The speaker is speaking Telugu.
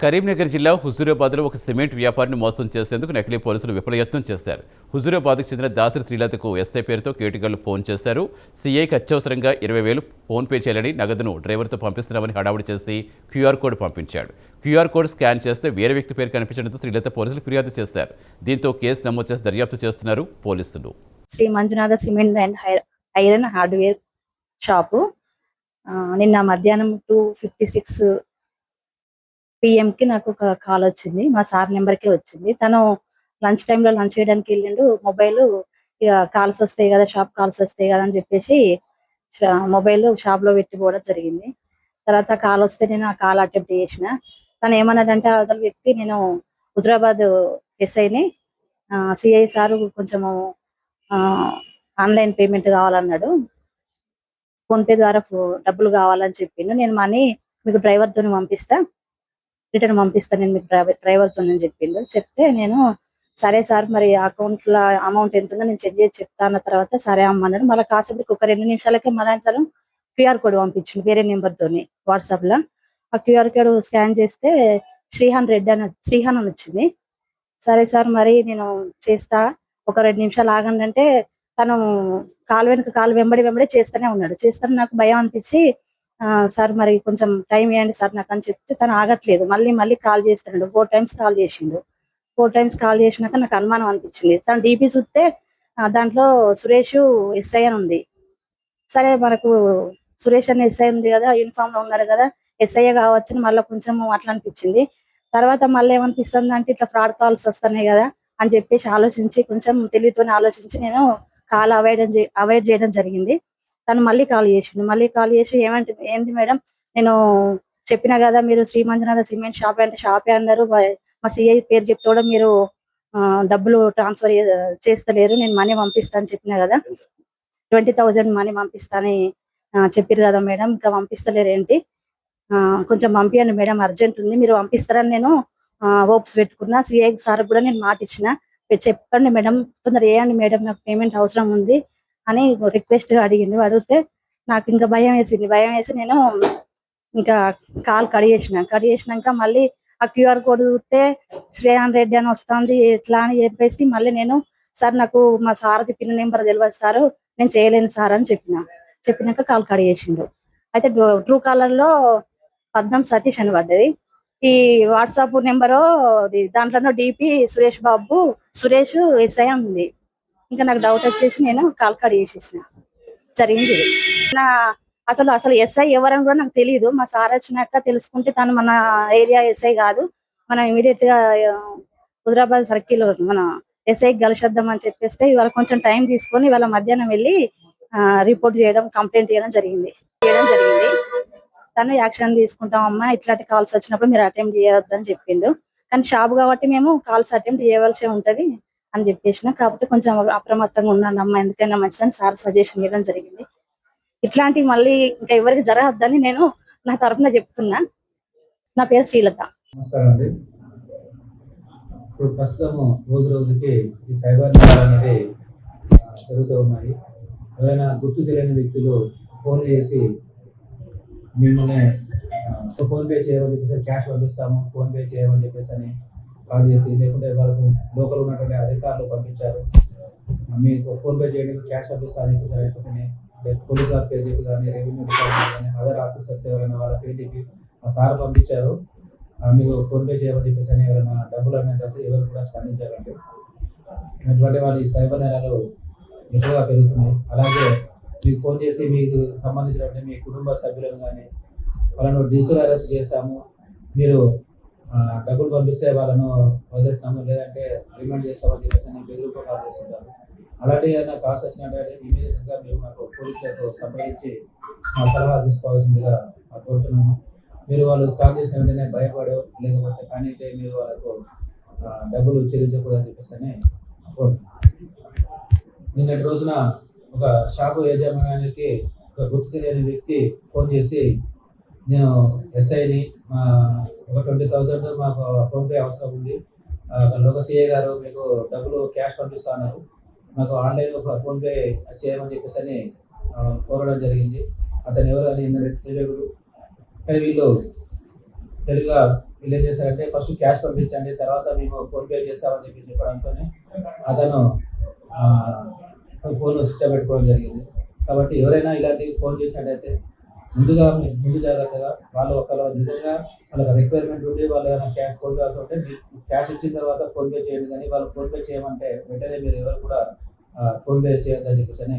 కరీంనగర్ జిల్లా హుజూరాబాద్లో ఒక సిమెంట్ వ్యాపారిని మోసం చేసేందుకు నకిలీ పోలీసులు విఫలయత్నం చేశారు. హుజూరాబాద్కు చెందిన దాసరి శ్రీలతకు ఎస్ఐ పేరుతో కేటుగాళ్లు ఫోన్ చేశారు. సీఐకి అత్యవసరంగా 20,000 ఫోన్పే చేయాలని, నగదును డ్రైవర్తో పంపిస్తున్నామని హడావుడి చేసి క్యూఆర్ కోడ్ పంపించాడు. క్యూఆర్ కోడ్ స్కాన్ చేస్తే వేరే వ్యక్తి పేరు కనిపించడంతో శ్రీలత పోలీసులు ఫిర్యాదు చేశారు. దీంతో కేసు నమోదు చేసి దర్యాప్తు చేస్తున్నారు పోలీసులు. Shri Manjunatha cement and iron hardware shop నిన్న మధ్యాహ్నం 2:56 PM కి నాకు ఒక కాల్ వచ్చింది. మా సార్ నెంబర్కే వచ్చింది. తను లంచ్ టైంలో లంచ్ చేయడానికి వెళ్ళిండు. మొబైల్ ఇక కాల్స్ వస్తాయి కదా, షాప్ కాల్స్ వస్తాయి కదా అని చెప్పేసి మొబైల్ షాప్ లో పెట్టిపోవడం జరిగింది. తర్వాత కాల్ వస్తే నేను ఆ కాల్ అటెంప్ట్ చేసిన. తను ఏమన్నాడంటే అవతల వ్యక్తి, నేను హుజరాబాద్ ఎస్ఐని, సిఐ సారు కొంచెము ఆన్లైన్ పేమెంట్ కావాలన్నాడు, ఫోన్పే ద్వారా డబ్బులు కావాలని చెప్పిండు. నేను మనీ మీకు డ్రైవర్తో పంపిస్తా, రిటర్న్ పంపిస్తాను నేను మీకు డ్రైవర్తో అని చెప్పిండు. చెప్తే నేను సరే సార్, మరి అకౌంట్లో అమౌంట్ ఎంత ఉందో నేను చెక్ చేసి చెప్తా అన్న తర్వాత సరే అమ్మన్నాడు. మళ్ళీ కాసేపటికి ఒక 2 నిమిషాలకే మళ్ళీ తను క్యూఆర్ కోడ్ పంపించిండు వేరే నెంబర్తోని వాట్సాప్లో. ఆ క్యూఆర్ కోడ్ స్కాన్ చేస్తే శ్రీహాన్ అని వచ్చింది. సరే సార్, మరి నేను చేస్తా, ఒక 2 నిమిషాలు ఆగండి అంటే తను కాలు వెనుక కాలు వెంబడి చేస్తూనే ఉన్నాడు. చేస్తాను నాకు భయం అనిపించి, సార్ మరి కొంచెం టైం ఇవ్వండి సార్ నాకు అని చెప్తే తను ఆగట్లేదు. మళ్ళీ కాల్ చేస్తున్నాడు. 4 times కాల్ చేసిండు. 4 times కాల్ చేసినాక నాకు అనుమానం అనిపించింది. తను డీపీ చూస్తే దాంట్లో సురేష్ ఎస్ఐ అని ఉంది. సరే, మనకు సురేష్ అని ఎస్ఐ ఉంది కదా, యూనిఫామ్ లో ఉన్నారు కదా, ఎస్ఐ కావచ్చని మళ్ళీ కొంచెం అట్లా అనిపించింది. తర్వాత మళ్ళీ ఏమనిపిస్తుంది అంటే, ఇట్లా ఫ్రాడ్ కాల్స్ వస్తున్నాయి కదా అని చెప్పేసి ఆలోచించి, కొంచెం తెలివితోనే ఆలోచించి నేను కాల్ అవాయిడ్ చేయడం జరిగింది. తను మళ్ళీ కాల్ చేసి ఏంది మేడం, నేను చెప్పినా కదా మీరు శ్రీ మంజునాథ సిమెంట్ షాప్ అంటే షాపే అన్నారు, మా సిఐ పేరు చెప్తే కూడా మీరు డబ్బులు ట్రాన్స్ఫర్ చేస్తలేరు, నేను మనీ పంపిస్తాను చెప్పినా కదా, 20,000 మనీ పంపిస్తానని చెప్పారు కదా మేడం, ఇంకా పంపిస్తలేరు ఏంటి, కొంచెం పంపించండి మేడం, అర్జెంట్ ఉంది, మీరు పంపిస్తారని నేను హోప్స్ పెట్టుకున్నా. సిఐ సార్ కూడా నేను మాట ఇచ్చిన, చెప్పండి మేడం, తొందర వేయండి మేడం, నాకు పేమెంట్ అవసరం ఉంది అని రిక్వెస్ట్ అడిగితే నాకు ఇంకా భయం వేసి నేను ఇంకా కాల్ కడిగేసినాక మళ్ళీ ఆ క్యూఆర్ కోడ్ చూస్తే శ్రేయాన్ రెడ్డి అని వస్తుంది. ఎట్లా అని చెప్పేసి మళ్ళీ నేను, సార్ నాకు మా సారథి పిన్ నెంబర్ తెలియదు సార్, నేను చేయలేను సార్ అని చెప్పినాక కాల్ కడిగేసిండు. అయితే ట్రూ కాలర్ లో పద్మం సతీష్ అని పడ్డది. ఈ వాట్సాప్ నెంబరు దాంట్లో డిపి సురేష్ ఎస్ఐ ఉంది. ఇంకా నాకు డౌట్ వచ్చేసి నేను కాల్ కట్ చేసేసిన. జరిగింది నా అసలు ఎస్ఐ ఎవరని కూడా నాకు తెలియదు. మా సార్ వచ్చినాక తెలుసుకుంటే తను మన ఏరియా ఎస్ఐ కాదు, మనం ఇమీడియట్ గా హుజరాబాద్ సర్కిల్ మన ఎస్ఐకి కలిసేద్దాం అని చెప్పేస్తే ఇవాళ కొంచెం టైం తీసుకొని ఇవాళ మధ్యాహ్నం వెళ్ళి రిపోర్ట్ కంప్లైంట్ చేయడం జరిగింది. తను యాక్షన్ తీసుకుంటామమ్మా, ఇట్లాంటి కాల్స్ వచ్చినప్పుడు మీరు అటెంప్ట్ చేయవద్దని చెప్పిండు. కానీ షాప్ కాబట్టి మేము కాల్స్ అటెంప్ట్ చేయవలసి ఉంటది అని చెప్పేసిన. కాకపోతే కొంచెం అప్రమత్తంగా ఉన్నాను అమ్మా, ఎందుకైనా మంచిదని సార్ సజెషన్ ఇవ్వడం జరిగింది. ఇట్లాంటివి మళ్ళీ ఇంకా ఎవరికి జరగద్దని నేను నా తరఫున చెప్తున్నా. నా పేరు శ్రీలత. నమస్కారం అండి. ఇప్పుడు ప్రస్తుతం రోజుకి ఈ సైబర్ నేరాలు అనేది జరుగుతూ ఉన్నాయి. ఎవరైనా గుర్తు తెలియని వ్యక్తులు ఫోన్ చేసి మిమ్మల్ని ఫోన్పే చేయమని చెప్పేసి, క్యాష్ పంపిస్తాము ఫోన్పే చేయమని చెప్పేసి అని కాల్ చేసి, లేకుంటే వాళ్ళకు లోకల్ ఉన్నటువంటి అధికారులు పంపించారు, మీకు ఫోన్పే చేయడానికి క్యాష్ పంపిస్తామని చెప్పేసి, లేకపోతే పోలీస్ వారి పేరు చెప్పి కానీ, రెవెన్యూ డిపార్ట్మెంట్ కానీ, అదర్ ఆఫీసర్స్ ఎవరైనా వాళ్ళ పేరు చెప్పి మా సార్ పంపించారు, మీకు ఫోన్పే చేయమని చెప్పేసి అని ఎవరైనా డబ్బులు అనేటప్పుడు ఎవరు కూడా స్పందించాలండి. అటువంటి వాళ్ళ ఈ సైబర్ నేరాలు ఎక్కువగా పెరుగుతున్నాయి. అలాగే మీకు ఫోన్ చేసి మీకు సంబంధించినటువంటి మీ కుటుంబ సభ్యులను కానీ వాళ్ళను డిజిటల్ అరెస్ట్ చేస్తాము, మీరు డబ్బులు పంపిస్తే వాళ్ళను వదిలేస్తాము, లేదంటే రిమాండ్ చేస్తామని చెప్పేసి బెదిరింపు కాల్ చేస్తుంటారు. అలాంటి ఏదైనా కాల్స్ వచ్చినట్లయితే ఇమీడియట్గా మీరు మాకు పోలీసులతో సంప్రదించి సలహా తీసుకోవాల్సిందిగా కోరుతున్నాము. మీరు వాళ్ళు కాల్ చేసిన వెంటనే భయపడో లేకపోతే కానీ మీరు వాళ్ళకు డబ్బులు చెల్లించకూడదని చెప్పేసి కోరుతున్నాను. నిన్నటి రోజున ఒక షాపు యజమానికి ఒక గుర్తు తెలియని వ్యక్తి ఫోన్ చేసి, నేను ఎస్ఐని, ఒక 20,000 మాకు ఫోన్పే అవసరం ఉంది, లోక సిఐ గారు మీకు డబ్బులు క్యాష్ పంపిస్తా ఉన్నారు, మాకు ఆన్లైన్ ఒక ఫోన్పే చేయమని చెప్పేసి అని కోరడం జరిగింది. అతను ఎవరు అని తెలియదు. కానీ వీళ్ళు తెలుగుగా వీళ్ళు ఏం చేశారంటే ఫస్ట్ క్యాష్ పంపించండి, తర్వాత మేము ఫోన్ పే చేస్తామని చెప్పడంతో అతను ఫోన్ స్విచ్ పెట్టుకోవడం జరిగింది. కాబట్టి ఎవరైనా ఇలాంటి ఫోన్ చేసినట్టయితే ముందు జాగ్రత్తగా వాళ్ళు ఒకవేళ నిజంగా వాళ్ళకి రిక్వైర్మెంట్ ఉండి వాళ్ళు ఏమైనా క్యాష్ ఫోన్ పే ఉంటే క్యాష్ ఇచ్చిన తర్వాత ఫోన్ పే చేయండి, కానీ వాళ్ళు ఫోన్ పే చేయమంటే వెంటనే మీరు ఎవరు కూడా ఫోన్ పే చేయొద్దని చెప్పేసి